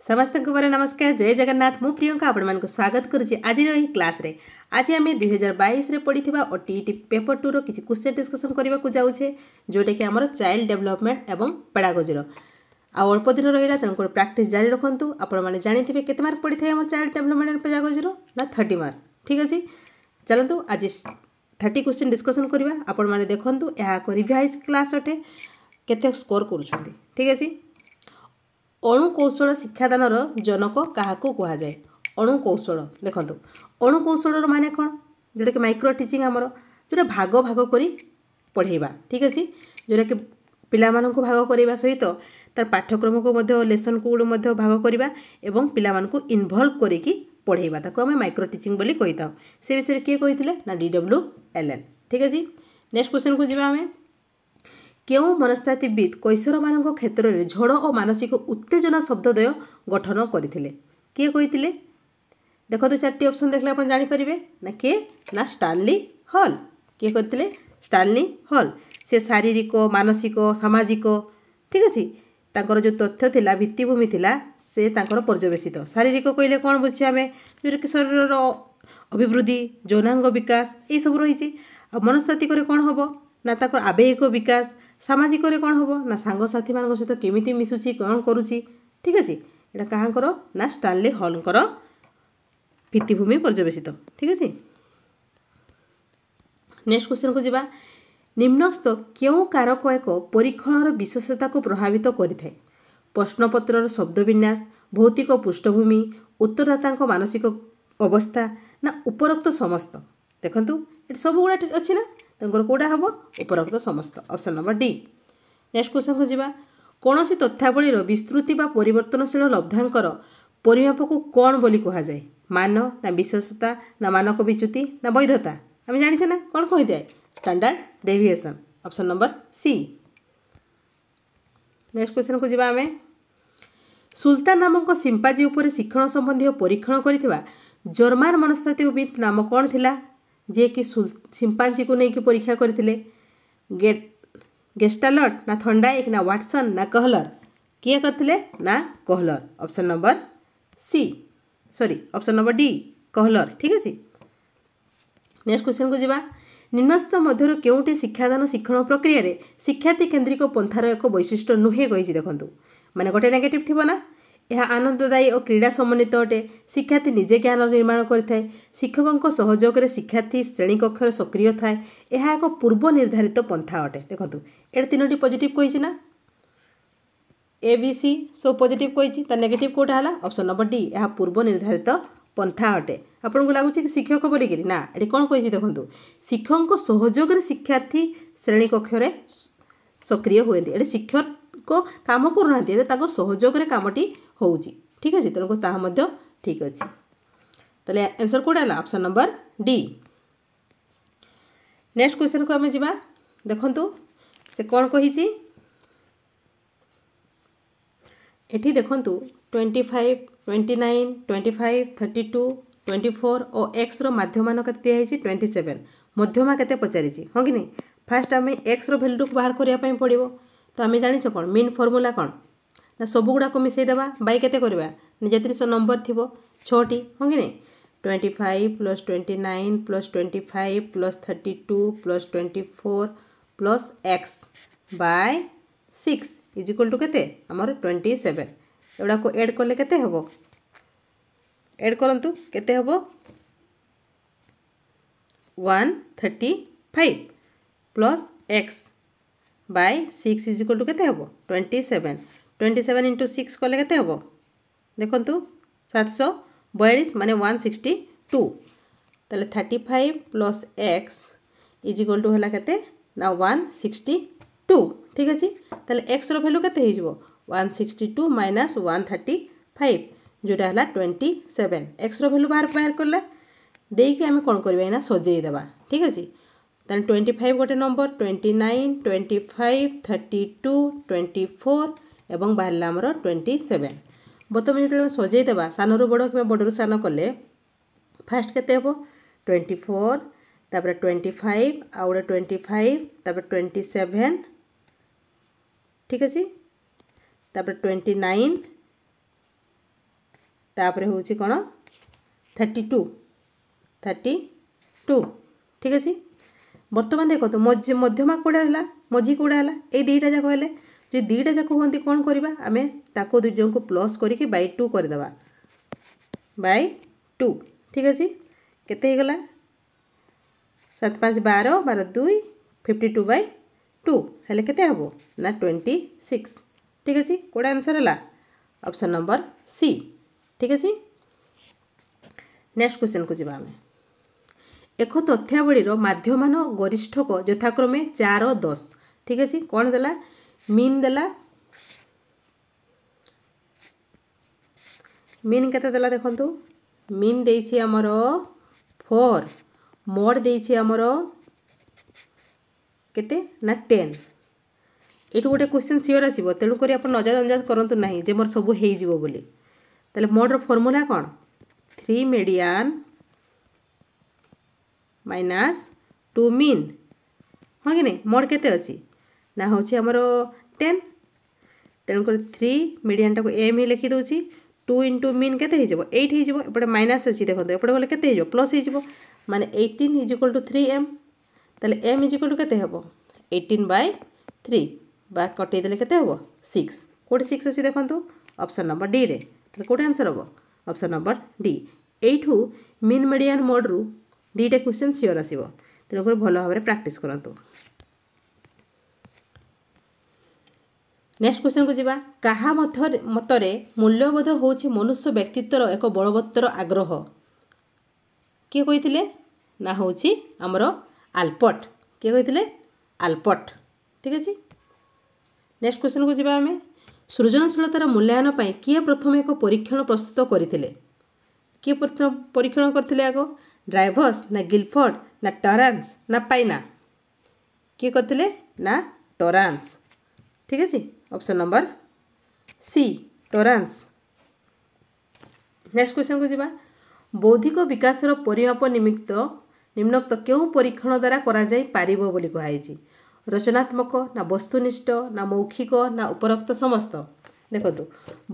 समस्त को नमस्कार जय जगन्नाथ मु प्रियंका आपण मानक स्वागत करुच्ची आज रही क्लास रे आज आम 2022 रे पढ़ी ओटीईटी पेपर 2 रो किसी क्वेश्चन डिस्कशन करने को जाऊे जोटा कि आमर चाइल्ड डेवलपमेंट एवं पेडागोजी अल्प दिन रहा तेणुक प्राक्ट जारी रखु आपण मैंने जानते केते मार्क पड़ी था चाइल्ड डेवलपमेंट एंड पेडागोजी ना 30 मार्क। ठीक अच्छे चलतु आज 30 क्वेश्चन डिस्कशन करवा आपण मैंने देखूँ यह रिवाइज क्लास अटे केते स्कोर कर। ठीक अच्छे अणुकौशल शिक्षादानर जनक क्या कहुए अणुकौशल देखो अणुकौशल माने कौन जोटा कि माइक्रो टीचिंग आमर जोटा भाग भाग कर पढ़ेबा। ठीक अच्छे जोटा कि पिला मानकु भाग करने सहित तार पाठ्यक्रम को लेसन को भाग करवा एवं पिला मानकु इन्वॉल्व करिकी पढ़ेबा ताको आम माइक्रो टीचिंग बोली कही था। से विषय किए कही ना DWLN। ठीक अच्छे नेक्स्ट क्वेश्चन को जीवा आमे क्यों मनस्तात्विविद कैशोर मान क्षेत्र में झड़ और मानसिक उत्तेजना शब्ददय गठन करते किए कही देखो तो 4टी ऑप्शन देखले आप जानीपारे ना किए ना स्टानली हॉल। किए करते स्टानली हॉल से शारीरिक मानसिक सामाजिक ठीक अच्छे तांकर जो तथ्य थिला भित्तिभूमि थिला से तांकर पर्यवेसित शारीरिक कहले कौन बुझे आम जो कि शरीर अभिवृद्धि यौनांग विकास ये सब रही मनस्तात्विक कौन हम ना तांकर आवेगिक विकास सामाजिक कौन हम ना सांगसाथी मान सहित केमी मिशुची कौन करुच्ची। ठीक अच्छे यहाँ क्या ना स्टानली हॉलकर भित्तिभूमि पर्यवेसित। ठीक अच्छे नेक्स्ट क्वेश्चन को जीवा निम्नस्थ क्यों कारक एक परीक्षण विशेषता को प्रभावित करें प्रश्नपत्र शब्द विन्यास भौतिक पृष्ठभूमि उत्तरदाता मानसिक अवस्था ना उपरोक्त समस्त। देखु ये सब गुड़ा अच्छी ना तंकर कौटा हम उपरोक्त समस्त option number D. Next question को जीवा कौन सी तथ्यावलीर विस्तृति बा परिवर्तनशील लब्धांकर परिमाप को कौन बोली कहुए मान ना विशेषता ना मानक विच्युति ना वैधता आम जाने ना कौन कही दिए standard deviation option number C. Next question को जीवा आमे सुल्तान नामक सिंपाजी उपर शिक्षण संबंधी परीक्षण करथिबा जर्मान मनस्तात्विविद नाम कौन थिला जे कि सिंपाजी को लेकिन परीक्षा करथिले गेस्टालट ना थंडाइक ना वाटसन ना कहलर किए करथिले ना कहलर option number C sorry option number D कहलर। ठीक अच्छे नेक्स्ट क्वेश्चन को जीवा निम्नस्थ मध्य केउटी शिक्षादान शिक्षण प्रक्रिया रे शिक्षार्थी केन्द्रिक पंथार एक वैशिष्ट्य नुहे कही देखु माने गोटे नेगेटिव थी ना यह आनंददायी और क्रीड़ा समन्वित अटे शिक्षार्थी निजे ज्ञान निर्माण करें शिक्षकों सहयोग में शिक्षार्थी श्रेणी कक्षर सक्रिय थाए यह एक पूर्व निर्धारित पंथा अटे। देखो ये 3टी पॉजिटिव कही ना ABC सब पॉजिटिव कही नेगेटिव कोटा है ऑप्शन नंबर डी यह पूर्व निर्धारित पंथा अटे। आपको लगुच कि शिक्षक बोलिकी ना ये कौन कही देखो शिक्षकों सहयोग में शिक्षार्थी श्रेणी कक्षर सक्रिय हुए ये शिक्षक को काम करूना सहयोग में कामटी होउची। ठीक अच्छे तेणुक ताहा ठीक अच्छे ताले आंसर कौटा है option number D. Next question को आम जा देखु से कौन कही एठी देखु 25, 29, 25, 32, 24 और एक्स माध्यमान के दिखाई 27 मध्यमा के पचारि हाँ कि नहीं फास्ट आम एक्स भैल्यू को बाहर करने पड़ो तो आम जाने कौन मेन फर्मूला कौन ना सब गुड़ाक मिसईदेवा बै के जैसे नंबर थी 6टी हाँ कि नहीं 25 + 29 + 25 + 32 + 24 + x / 6 = केते आमर 27 एगुड़ा को एड कले केते हबो एड करंतु केते हबो 135 + x / 6 = केते हबो 27 27 × 6 कले केते हबो देखंतु 742 माने 162 ताले 35 + x = होला केते ना 162। ठीक अच्छे ताले x रो वैल्यू केते हिजबो 162 - 135 जोटा हला 27 x रो वैल्यू बाहर करला देकी आमे कोन करबा ना सजेई देबा। ठीक अच्छे ताले 25 गोटे नंबर 29 25 32 24 एवं बाहरला हमर 27 बर्तमान जो सजेई देबा सानरू बड़ कि बड़रू सान कले फास्ट केते हबो 24 तापर 25 आउडे 25 तापर 27 ठीक अच्छे तापर 29 तापर हूँ कौन 32 ठीक अच्छे। बर्तमान देखो तो मध्यमा कौड़ा है मझी कौड़ा है ये दुईटा जाक है जो दुईटा जाक हमें कौन करवा आम ताको दुई जन को प्लस करके बाय 2 करदे बाय 2 ठीक अच्छे। केते हो गला 7 5 12 12 2 52 बाय 2 हेले केते हबो ना 26 ठीक अच्छे। कोड़ा आंसर है ऑप्शन नंबर सी ठीक अच्छे। नेक्स्ट क्वेश्चन को जीवा हमें एक तथ्यावलीर माध्यमान गरिष्ठक यथाक्रमे 4 10 ठीक अच्छे। कौन देला मीन देला मीन केते देला देखंतु मीन देछि हमर 4 मोड देछि हमर केते ना 10 एटू गोटे क्वेश्चन सियोर आसीबो तेणु करी आपण नजर अंदाज करंतु नाही जे मोर सब हेइ जिवो बोली। ताले मोड रो फार्मूला कोन 3 मीडियन माइनस 2 मीन हाँ कि नहीं मोड केते अछि ना होछि हमरो 10 तेणु कर 3 मीडियन टाको एम ही लिखि दोछि 2 इंटू मीन केते हे जबो 8 हे जबो एपटे माइनस अछि देखो एपटे बोले केते हे जबो प्लस हे जबो माने 18 इज इक्वल टू 3m ताले m इज इक्वल टू केते हेबो 18 बाय 3 बा कटै देले केते हेबो 6 कोड 6 अछि देखंतु ऑप्शन नंबर डी रे ताले कोड आंसर हेबो ऑप्शन नंबर डी। एठू मीन मीडियन मोड रु दुईटा क्वेश्चन सियोर आसीबो तेणु भल भाव में प्रैक्टिस करंतु। नेक्स्ट क्वेश्चन को जीवा कहा मतरे मूल्यबोध होछि मनुष्य व्यक्तित्वर एक बलवत्तर आग्रह किए कहिथिले ना होछि हमर आल्बर्ट किए कहिथिले आल्बर्ट ठीक अछि। नेक्स्ट क्वेश्चन को जीवा हमें सृजनशीलतार मूल्यांकन पई किए प्रथम एक परीक्षण प्रस्तुत करथिले किए परीक्षण करथिले आगो ड्राइवर्स ना गिलफोर्ड ना टॉरेंस ना पाइना किए करथिले ना टॉरेंस ठीक अछि option number C Torrance. Next question को जीवा बौद्धिक विकासर परिमाप निमित्त निम्नोक्त क्यों परीक्षण द्वारा करा जाई पारिबो बोली कहाइछि रचनात्मक ना वस्तुनिष्ठ ना मौखिक ना उपरोक्त समस्त देखो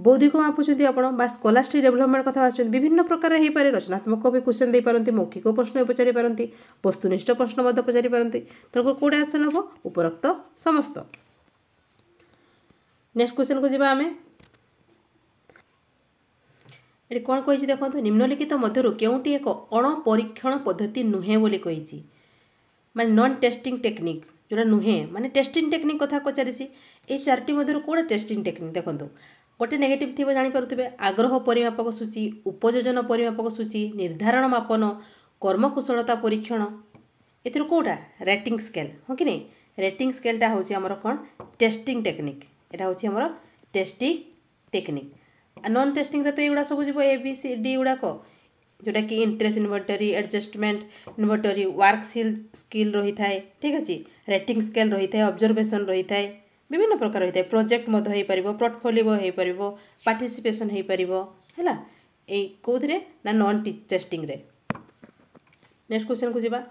बौद्धिक मापुचंती आपण बा स्कॉलास्टिक डेवलपमेंट कथा आछन विभिन्न प्रकार हे पारे रचनात्मक भी क्वेश्चन दे पारंती मौखिक प्रश्न पचारि पारंती वस्तुनिष्ठ प्रश्न मध्य पचारि पारंती तनको कोड आंसर हबो उपरोक्त समस्त। नेक्स्ट क्वेश्चन को जीवा हमें एटी कोन कहिछि देखंतु निम्नलिखित मध्यरु केउटी एक अण परीक्षण पद्धति नुहे बोली कहिछि माने नॉन टेस्टिंग टेक्निक जोड़ा नुहे माने टेस्टिंग टेक्निक कथा पचारिछि ए चारटी मध्यरु कोडा टेस्टिंग टेक्निक देखंतु गोटे नेगेटिव थी जानी पारुथिबे आग्रह परिमापक सूची उपयोजन परिमापक सूची निर्धारण मापन कर्मकुशलता परीक्षण एतिर कोडा रेटिंग स्केल हो कि नहीं रेटिंग स्केलटा होछि हमर कोन टेस्टिंग टेक्निक एटा होछि हमर टेस्टिंग टेक्निक नॉन टेस्टिंग रे तो एगुडा सब जीवो ए बी सी डी गुडा को जोटा कि interest inventory adjustment inventory work skill रही थाए ठीक अछि रेटिंग स्केल रही थाए ऑब्जर्वेशन रही थाए विभिन्न प्रकार रही थाए प्रोजेक्ट मध्य हे परिबो पोर्टफोलियो हे परिबो पार्टिसिपेशन हे परिबो हैला ए कोथरे ना नॉन टेस्टिंग रे। नेक्स्ट क्वेश्चन को जीवा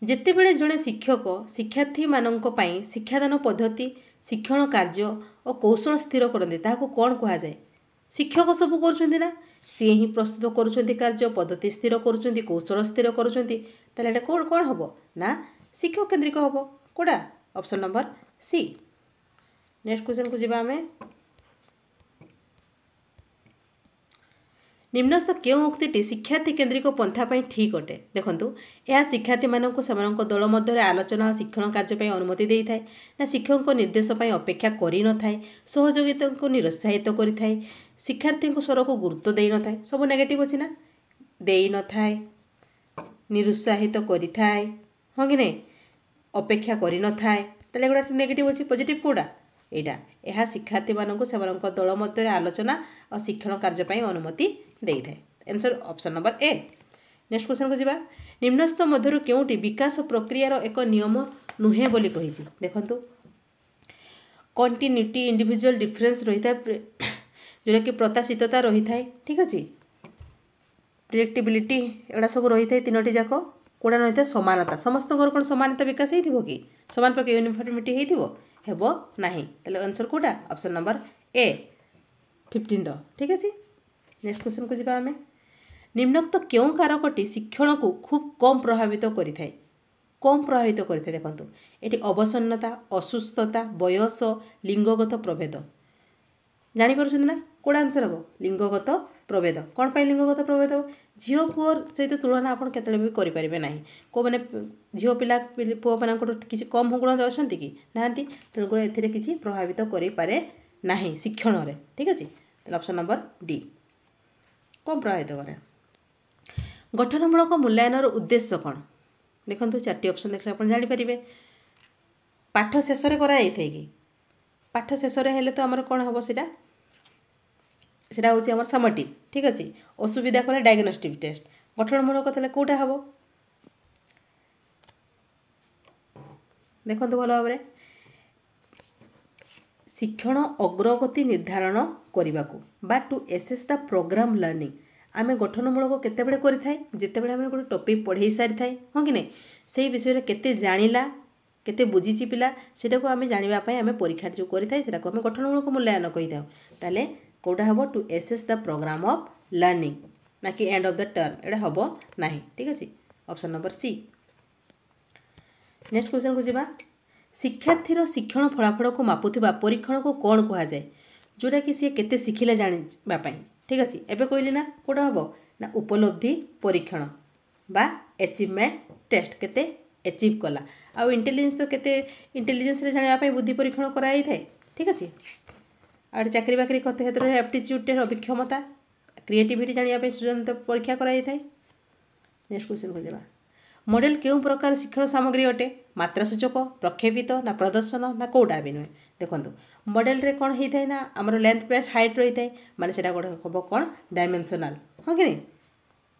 जेते बेले जणे शिक्षक शिक्षार्थी माननक पई शिक्षादान पद्धति शिक्षण कार्य और कौशल स्थिर करते ताको कौन कहा जाए शिक्षक सब करुँच ना सी ही प्रस्तुत करुँच कार्य पद्धति स्थिर करुँच कौशल स्थिर करुँच कौन कौन हम ना शिक्षक केन्द्रिक हम कोड़ा option number C. Next question को जीवा हमें निम्नस्थ क्यों उक्ति शिक्षार्थी केन्द्रिक पंथा ठीक अटे देखंतु यह शिक्षार्थी मानक सेमानक दल मध्य आलोचना शिक्षण कार्य अनुमति दे थाए ना शिक्षक निर्देश अपेक्षा करि न थाए सहयोगिता को निरुत्साहित करि थाए शिक्षार्थी स्वर को गुरुत्व दे न थाए सब नेगेटिव अछि ना दे न थाए निरुत्साहित करि थाए हां कि नहीं अपेक्षा करि न थाए तले एगुडा नेगेटिव अछि पॉजिटिव कोडा एटा यह शिक्षार्थी मानक सेमानक दल मध्य आलोचना और शिक्षण कार्य अनुमति दे थाए answer option number A. Next question को जीवा निम्नस्थ मध्यरु केउटी विकास प्रक्रियार एक नियम नुहे बोली कहिछि देखंतु कंटिन्यूटी इंडिविजुअल डिफरेंस रही था जोटा कि प्रत्याशितता रही थाए ठीक अछि प्रेडिक्टेबिलिटी एडा सब रही थाए तीनोटी जाक कोडा रही थाए समानता समस्त कोन समानता विकास हेथिबो कि समान प्रकार यूनिफॉर्मिटी हेथिबो हेबो नाही तले आंसर कोडा ऑप्शन नंबर ए 15 ठीक अछि। नेक्स्ट क्वेश्चन को जीवा आमे निम्नोक्त क्यों कारकटी शिक्षण को खूब कम प्रभावित करिथाय कम प्रभावित करिथाय देखंतु एटी अवसन्नता असुस्थता बयस लिंगगत प्रभेद जानी पारुछन ना कोड आंसर हबो लिंगगत प्रभेद कौन पाई लिंगगत प्रभेद झील पुओ सहित तुलना आप केतले भी करि परिबे नाही को माने झील पिला पुओ मानकर किसी कम गुण अछंती कि नांती तेणुकर एथिरे किसी प्रभावित करि पारे नाही शिक्षण रे ठीक अछि ऑप्शन नंबर डी कम प्रभावित करे गठनमूलक मूल्यांकन उद्देश्य कौन देखो चार्टी ऑप्शन देखले आप जानी पारिबे पाठ शेष रे करा जाइथाय कि पाठ शेष रे हेले तो हमर कोन हबो सेटा सेटा होची हमर समटिव ठीक अछि असुविधा करे डायग्नोस्टिक टेस्ट गठनमूलक तले कोटा हबो देखो भलो भाबरे शिक्षण अग्रगति निर्धारण करने बा to assess the program learning आम गठनमूलक केतेबेले करिथाय जेतेबेले आम गोटे टॉपिक पढ़ाई सारी थाए हाँ कि नहीं से विषय केते जानिला केते बुझीची पिला सेटा को आम जानिबा पई आम परीक्षा जो करिथाय सेटा को आम गठनमूलक मूल्यांकन कहिथाउ ताले कोटा हबो to assess the program of learning ना कि एंड ऑफ द टर्म एटा हबो नाही ठीक अछि option number C next question को जीवा शिक्षार्थीर शिक्षण फलाफल को मापुथिबा परीक्षण को कौन कहा जाए जोटा कि सी केते शिखिला जानिबा पई ठीक अछि एबे कहली ना कोडा हबो ना उपलब्धि परीक्षण बा अचीवमेंट टेस्ट केते अचीव कला आ इंटेलिजेंस तो केते इंटेलिजेंस रे जानिबा पई बुद्धि परीक्षण कराई थाए ठीक अछि आर चाकरी बाकरी करते क्षेत्र में एप्टीट्यूड टेस्ट अभिक्षमता क्रिएटिविटी जानिबा पई सृजनशीलता परीक्षा कराई थाए नेक्स्ट क्वेश्चन को जेबा मॉडल केउ प्रकार शिक्षण सामग्री अटे मात्रा सूचक प्रक्षेपित ना प्रदर्शन ना कोटा भी नुहे देखो मॉडल रे कौन होता है ना आमर लेंथ ब्रेथ हाइट रही है माने सेटा गोटे हम कौन डायमेंशनल हाँ कि नहीं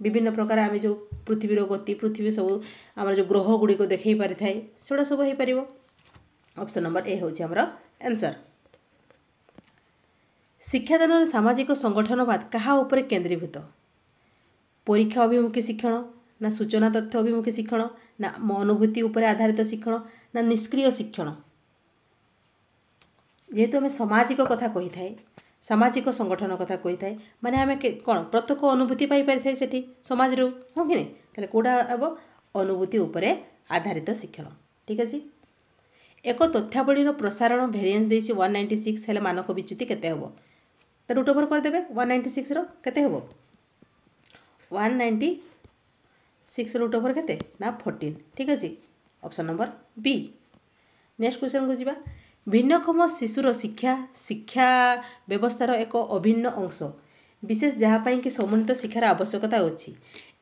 विभिन्न प्रकार आम जो पृथ्वीर गति पृथ्वी सब आम जो ग्रह गुड़िक देखई पारि थाए सेटा सब हो पार ऑप्शन नंबर ए हूँ आमर आंसर शिक्षादान सामाजिक संगठनवाद क्या उपर केन्द्रीभूत परीक्षा अभिमुखी शिक्षण ना सूचना तथ्य अभिमुखी शिक्षण ना अनुभूति उपर आधारित शिक्षण ना निष्क्रिय शिक्षण जेहेतु आम सामाजिक कथा कही थाए सामाजिक संगठन कथा कही थाए माने आम कौन प्रत्येक अनुभूति पाई पारि थाए सेठी समाज रो हाँ कि नहीं ताले कोडा अब अनुभूति उपर आधारित शिक्षण ठीक अछि एक तथ्यावलीर प्रसारण भेरिएंस देछि 196 हेले मानक विच्युति केते हबो त रूट ओवर कर देबे 196 रो केते हबो 196 रूट ओवर केते ना 14 ठीक अछि option number B next question को जीवा भिन्नक्षम शिशुर शिक्षा व्यवस्थार एक अभिन्न अंश विशेष जहाँपाई कि समुन्नत शिक्षार आवश्यकता अच्छी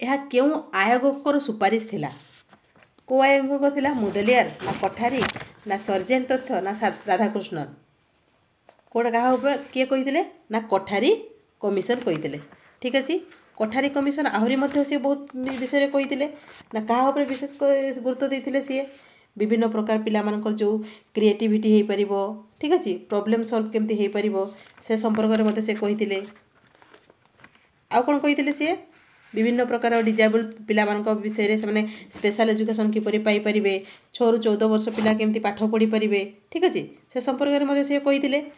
यह क्यों आयोगकर सुपारिश थिला को आयोग थिला मुदलियार ना कठारी ना सर्जेन तथ्य ना राधाकृष्णन कोड़ा क्या किए कही ना कठारी कमिशन कही ठीक अच्छे कठारी कमिशन आहरी मध्य सी बहुत विषय कही ना क्या विशेष गुरुत्व देते सी विभिन्न प्रकार पिला मानकर जो क्रिएटिविटी हो पारिबो ठीक अच्छे प्रॉब्लम सॉल्व केमती हो पारिबो से संपर्क में मते से कही आउ कौन कही सी विभिन्न प्रकार डिजेबल पिला मानक विषय से माने स्पेशल एजुकेशन किपरि पाई परिबे 6 ରୁ 14 वर्ष पिला केमती पाठ पढ़ी परिबे ठीक अच्छे से संपर्क में मते से कही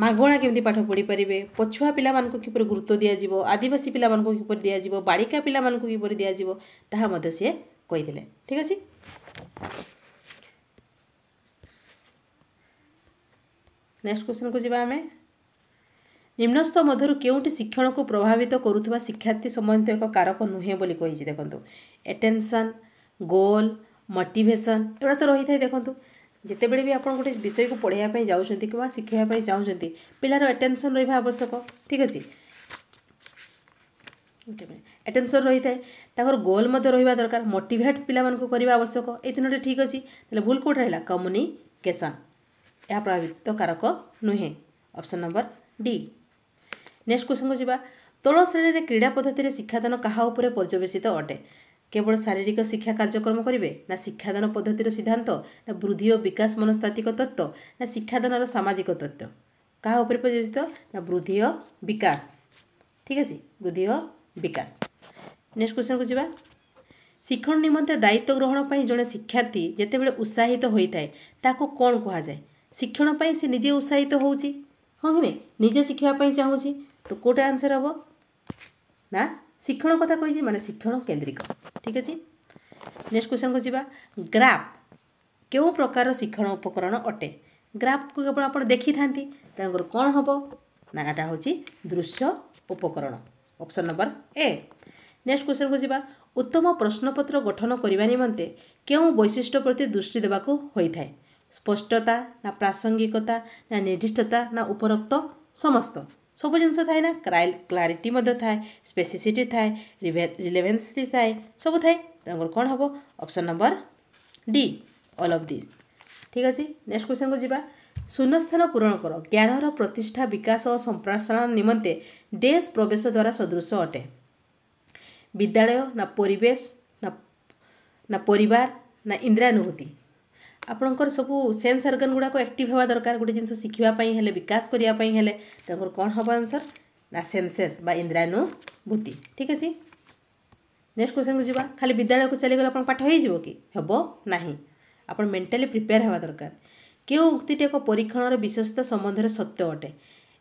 मागणा केमती पाठ पढ़ी परिबे पछुआ पिला मानक किपरि गुरुत्व दिया जिवो आदिवासी पिला मानक किपरि दिया जिवो बालिका पिला मानक किपरि दिया जिवो ताहा मते से कही ठीक अच्छे नेक्स्ट क्वेश्चन को जीवा आमे निम्नस्थ मधुर केउटी शिक्षण को प्रभावित करुवा शिक्षार्थी संबंधित एक कारक नुहे बोली कही देखो एटेंशन गोल मोटिवेशन एगुड़ा तो रही है देखो जिते बड़े भी आप गोटे विषय को पढ़ाई जाऊँच कि शिखापी चाहते पिलार एटेंशन रहा आवश्यक ठीक अच्छे एटेंशन रही है गोल रहा दरकार मोटिवेट पिला करने आवश्यक ये तीनोटी ठीक अच्छे भूल कौट रहा कम्युनिकेशन यह प्रभावित कारक नुहे option number D next question को जीवा तल श्रेणी में क्रीड़ा पद्धति में शिक्षादान क्या उपर पर्यवेसित अटे केवल शारीरिक शिक्षा कार्यक्रम करेंगे ना शिक्षादान पद्धतिर सिद्धांत ना वृद्धि और विकास मनस्तात्विक तत्व ना शिक्षादान सामाजिक तत्व क्या उपर पर्यवेसित ना वृद्धि और विकास ठीक अच्छे वृद्धि और विकास नेक्स्ट क्वेश्चन को जीवा शिक्षण निमंते दायित्व ग्रहण पर जड़े शिक्षार्थी जितेबाला उत्साहित होता है ताको कौन कह जाए शिक्षण पर से निजे उत्साहित होउची हाँ कि नहीं निजे शिखापी चाहूँगी तो कोटे आंसर हम ना शिक्षण कथा कही माने शिक्षण केन्द्रिक। ठीक अच्छे। नेक्स्ट क्वेश्चन को जीवा ग्राफ क्यों प्रकार शिक्षण उपकरण अटे। ग्राफ को केवल आप देखी था तेणुकर कौन हम ना यहाँ हूँ दृश्य उपकरण option number A. Next question को जीवा उत्तम प्रश्नपत्र गठन करने निमंते क्यों वैशिष्ट्य प्रति दृष्टि देवाक होता है। स्पष्टता ना प्रासंगिकता ना निर्दिष्टता ना उपरोक्त समस्त सब जिनस थाए ना क्लारिटी थाए स्पेसिसिटी थाए रिलेवेंस थाए सब थाए तेणुकर कौन हम option number D all of this. ठीक अच्छे। नेक्स्ट क्वेश्चन को जीवा शून्यस्थान पूरण कर ज्ञानर प्रतिष्ठा विकास और संप्रासारण निमंते डेस प्रवेश द्वारा सदृश अटे। विद्यालय ना परिवेश ना परिवार ना इंद्रियानुभूति आपणकर सब सेन्स अर्गन गुड़ाक एक्टिव हवा दरकार गोटे जिन शिखापी हेले विकास करने हेले तेणुकर कौन हम आंसर ना सेन्सेस बा इंद्रियानुभूति। ठीक अच्छे। नेक्स्ट क्वेश्चन को जीवा खाली विद्यालय को चलीगले आप पाठ हो कि हेब ना आप मेंटाली प्रिपेयर हवा दरकार। क्यों उक्तिटी एक परीक्षण विशेषता संबंध में सत्य अटे।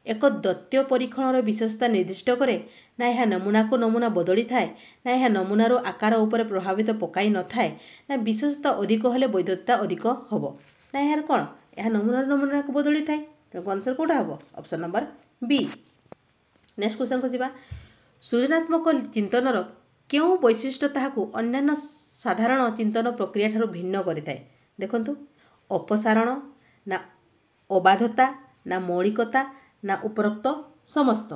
एक द्वैत परीक्षण विशेषता निर्दिष्ट करे ना यह नमूना को नमूना बदली थाए ना यह नमूनार आकार उपर प्रभावित पकाई न थाए ना विशेषता अधिक हेले वैधता अधिक हम ना यार कौन यह नमूना को बदली थाए तो आंसर कौटा हम option number B. Next question को जीवा सृजनात्मक चिंतनर क्यों वैशिष्ट्य ताहाकू अन्यान्य साधारण चिंतन प्रक्रिया ठारू भिन्न करिथाए। देखंतु अपसारण ना अबाधता ना मौलिकता ना उपरोक्त समस्त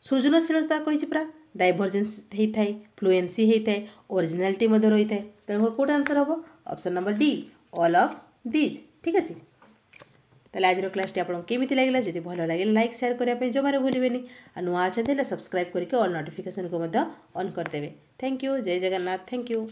सृजनशीलता कही पूरा डाइभर्जेन्स होता है फ्लुएंसी होता है ओरिजिनालिटी रही है तेणुकर कौट आंसर हम option number D all of these. ठीक अच्छे। ताले आज क्लास आपको केमी लगे जब भल लगे लाइक शेयर करने जमार भूलें और नुआ अच्छा सब्सक्राइब करके ऑल नोटिफिकेशन को ऑन करदे। Thank you. जय जगन्नाथ। Thank you.